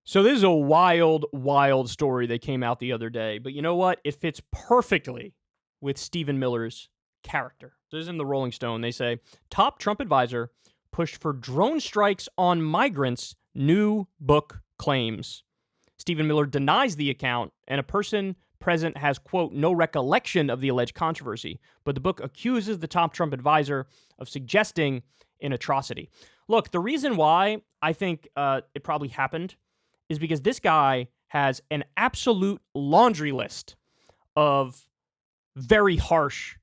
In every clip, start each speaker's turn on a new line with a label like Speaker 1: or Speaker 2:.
Speaker 1: So this is a wild, wild story that came out the other day. But you know what? It fits perfectly with Stephen Miller's character. So this is in the Rolling Stone. They say, top Trump advisor pushed for drone strikes on migrants, new book claims. Stephen Miller denies the account, and a person present has, quote, no recollection of the alleged controversy. But the book accuses the top Trump advisor of suggesting an atrocity. Look, the reason why I think it probably happened is because this guy has an absolute laundry list of very harsh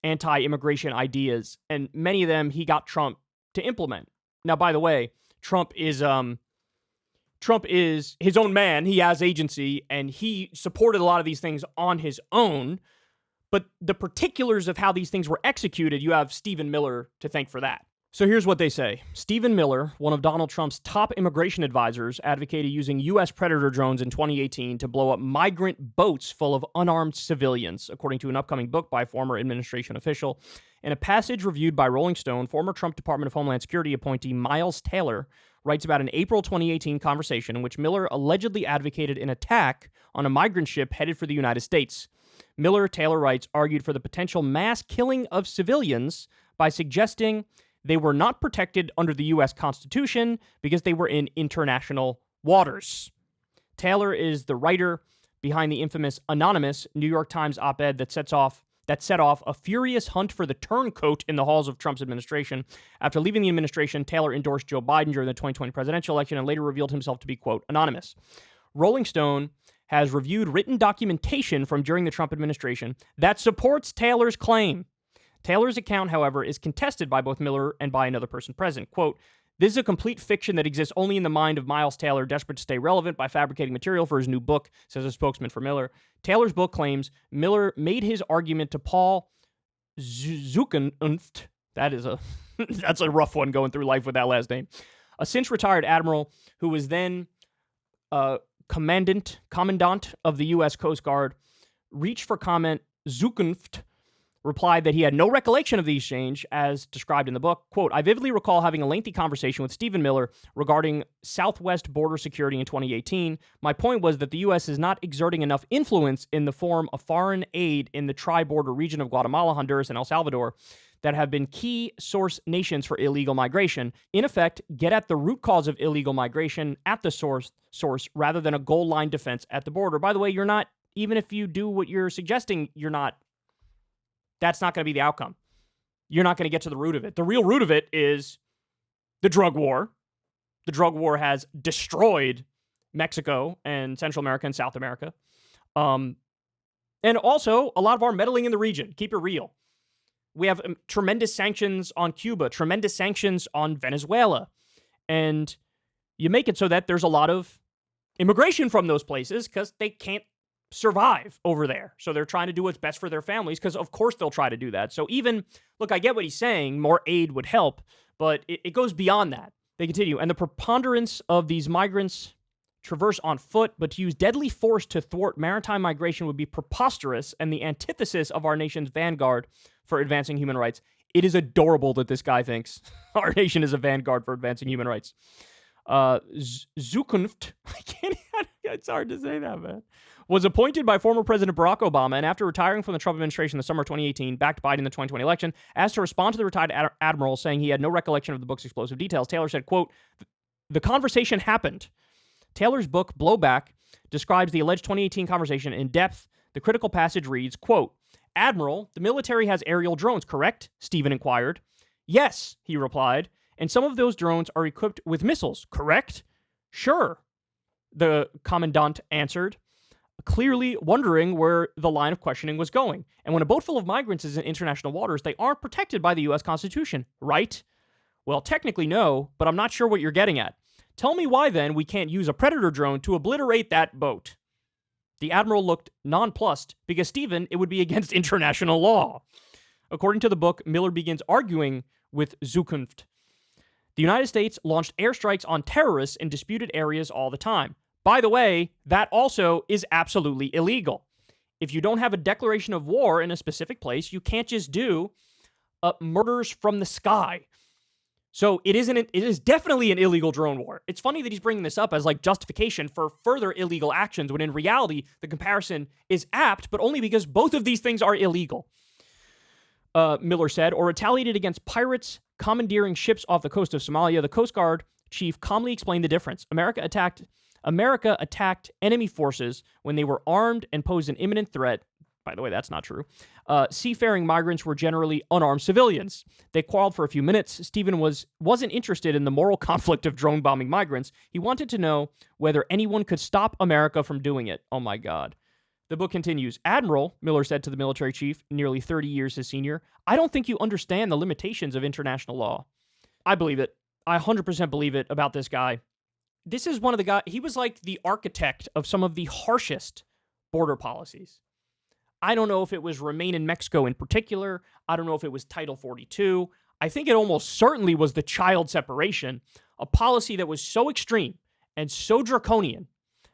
Speaker 1: anti-immigration ideas, and many of them he got Trump to implement. Now, by the way, Trump is his own man. He has agency, and he supported a lot of these things on his own. But the particulars of how these things were executed, you have Stephen Miller to thank for that. So here's what they say. Stephen Miller, one of Donald Trump's top immigration advisors, advocated using U.S. Predator drones in 2018 to blow up migrant boats full of unarmed civilians, according to an upcoming book by a former administration official. In a passage reviewed by Rolling Stone, former Trump Department of Homeland Security appointee Miles Taylor writes about an April 2018 conversation in which Miller allegedly advocated an attack on a migrant ship headed for the United States. Miller, Taylor writes, argued for the potential mass killing of civilians by suggesting they were not protected under the U.S. Constitution because they were in international waters. Taylor is the writer behind the infamous anonymous New York Times op-ed that set off a furious hunt for the turncoat in the halls of Trump's administration. After leaving the administration, Taylor endorsed Joe Biden during the 2020 presidential election and later revealed himself to be, quote, anonymous. Rolling Stone has reviewed written documentation from during the Trump administration that supports Taylor's claim. Taylor's account, however, is contested by both Miller and by another person present. Quote, this is a complete fiction that exists only in the mind of Miles Taylor, desperate to stay relevant by fabricating material for his new book, says a spokesman for Miller. Taylor's book claims Miller made his argument to Paul Zuckenunft. That's a rough one going through life with that last name. A since retired admiral who was then commandant of the U.S. Coast Guard, reached for comment. Zuckenunft replied that he had no recollection of the exchange as described in the book. Quote, I vividly recall having a lengthy conversation with Stephen Miller regarding Southwest border security in 2018. My point was that the U.S. is not exerting enough influence in the form of foreign aid in the tri-border region of Guatemala, Honduras, and El Salvador that have been key source nations for illegal migration. In effect, get at the root cause of illegal migration at the source rather than a goal line defense at the border. By the way, you're not, even if you do what you're suggesting, that's not going to be the outcome. You're not going to get to the root of it. The real root of it is the drug war. The drug war has destroyed Mexico and Central America and South America. And also a lot of our meddling in the region. Keep it real. We have tremendous sanctions on Cuba, tremendous sanctions on Venezuela. And you make it so that there's a lot of immigration from those places because they can't survive over there. So they're trying to do what's best for their families because, of course, they'll try to do that. So even, look, I get what he's saying. More aid would help, but it goes beyond that. They continue. And the preponderance of these migrants traverse on foot, but to use deadly force to thwart maritime migration would be preposterous and the antithesis of our nation's vanguard for advancing human rights. It is adorable that this guy thinks our nation is a vanguard for advancing human rights. Zukunft, it's hard to say that, man, was appointed by former President Barack Obama, and after retiring from the Trump administration in the summer of 2018, backed Biden in the 2020 election, asked to respond to the retired admiral, saying he had no recollection of the book's explosive details. Taylor said, quote, the conversation happened. Taylor's book, Blowback, describes the alleged 2018 conversation in depth. The critical passage reads, quote, Admiral, the military has aerial drones, correct? Stephen inquired. Yes, he replied, and some of those drones are equipped with missiles, correct? Sure, the commandant answered, clearly wondering where the line of questioning was going. And when a boat full of migrants is in international waters, they aren't protected by the U.S. Constitution, right? Well, technically no, but I'm not sure what you're getting at. Tell me why, then, we can't use a Predator drone to obliterate that boat. The admiral looked nonplussed because, Stephen, it would be against international law. According to the book, Miller begins arguing with Zukunft. The United States launched airstrikes on terrorists in disputed areas all the time. By the way, that also is absolutely illegal. If you don't have a declaration of war in a specific place, you can't just do murders from the sky. So it is definitely an illegal drone war. It's funny that he's bringing this up as like justification for further illegal actions when in reality the comparison is apt, but only because both of these things are illegal. Miller said, or retaliated against pirates commandeering ships off the coast of Somalia. The Coast Guard chief calmly explained the difference. America attacked enemy forces when they were armed and posed an imminent threat. By the way, that's not true. Seafaring migrants were generally unarmed civilians. They quarreled for a few minutes. Stephen wasn't interested in the moral conflict of drone bombing migrants. He wanted to know whether anyone could stop America from doing it. Oh my God. The book continues. Admiral, Miller said to the military chief, nearly 30 years his senior, I don't think you understand the limitations of international law. I believe it. I 100% believe it about this guy. This is one of the guys, he was like the architect of some of the harshest border policies. I don't know if it was Remain in Mexico in particular. I don't know if it was Title 42. I think it almost certainly was the child separation, a policy that was so extreme and so draconian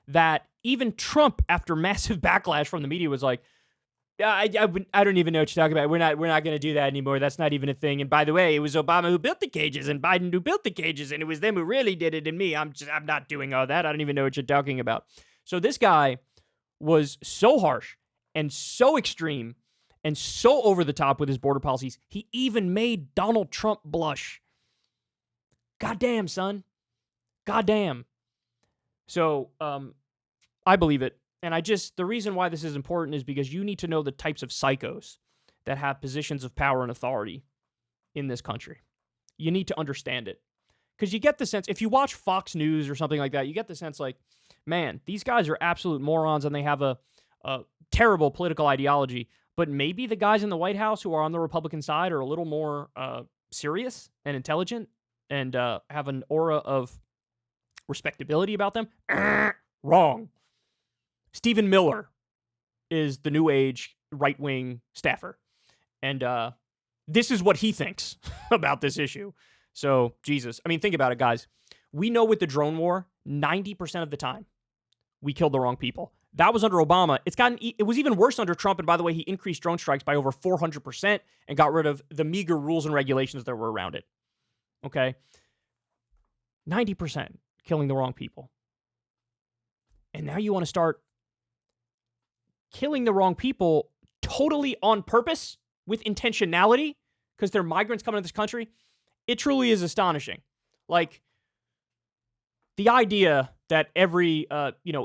Speaker 1: that even Trump, after massive backlash from the media, was like, I don't even know what you're talking about. We're not going to do that anymore. That's not even a thing. And by the way, it was Obama who built the cages and Biden who built the cages, and it was them who really did it. And me, I'm not doing all that. I don't even know what you're talking about. So this guy was so harsh and so extreme and so over the top with his border policies, he even made Donald Trump blush. Goddamn, son. Goddamn. So, I believe it. And the reason why this is important is because you need to know the types of psychos that have positions of power and authority in this country. You need to understand it. Because you get the sense, if you watch Fox News or something like that, you get the sense like, man, these guys are absolute morons and they have a terrible political ideology, but maybe the guys in the White House who are on the Republican side are a little more serious and intelligent and have an aura of respectability about them. Wrong. Stephen Miller is the new age right-wing staffer. And this is what he thinks about this issue. So, Jesus. I mean, think about it, guys. We know with the drone war, 90% of the time, we killed the wrong people. That was under Obama. It was even worse under Trump. And by the way, he increased drone strikes by over 400% and got rid of the meager rules and regulations that were around it. Okay? 90% killing the wrong people. And now you want to start killing the wrong people totally on purpose with intentionality because they're migrants coming to this country. It truly is astonishing. Like, the idea that every,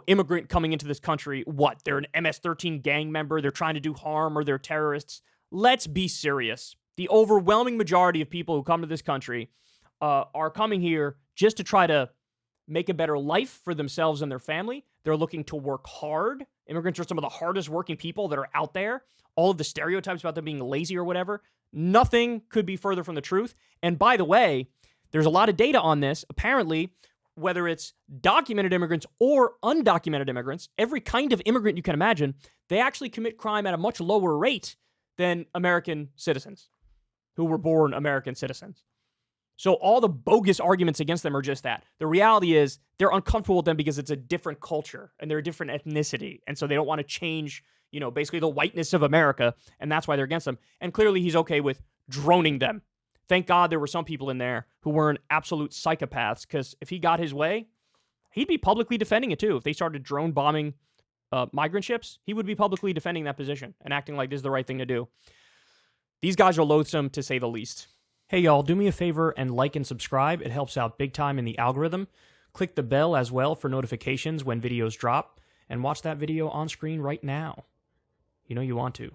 Speaker 1: immigrant coming into this country, they're an MS-13 gang member, they're trying to do harm, or they're terrorists. Let's be serious. The overwhelming majority of people who come to this country are coming here just to try to make a better life for themselves and their family. They're looking to work hard. Immigrants are some of the hardest working people that are out there. All of the stereotypes about them being lazy or whatever, nothing could be further from the truth. And by the way, there's a lot of data on this. Apparently, whether it's documented immigrants or undocumented immigrants, every kind of immigrant you can imagine, they actually commit crime at a much lower rate than American citizens who were born American citizens. So all the bogus arguments against them are just that. The reality is they're uncomfortable with them because it's a different culture and they're a different ethnicity. And so they don't want to change, basically the whiteness of America. And that's why they're against them. And clearly he's okay with droning them. Thank God there were some people in there who weren't absolute psychopaths, because if he got his way, he'd be publicly defending it too. If they started drone bombing migrant ships, he would be publicly defending that position and acting like this is the right thing to do. These guys are loathsome, to say the least. Hey, y'all, do me a favor and like and subscribe. It helps out big time in the algorithm. Click the bell as well for notifications when videos drop, and watch that video on screen right now. You know you want to.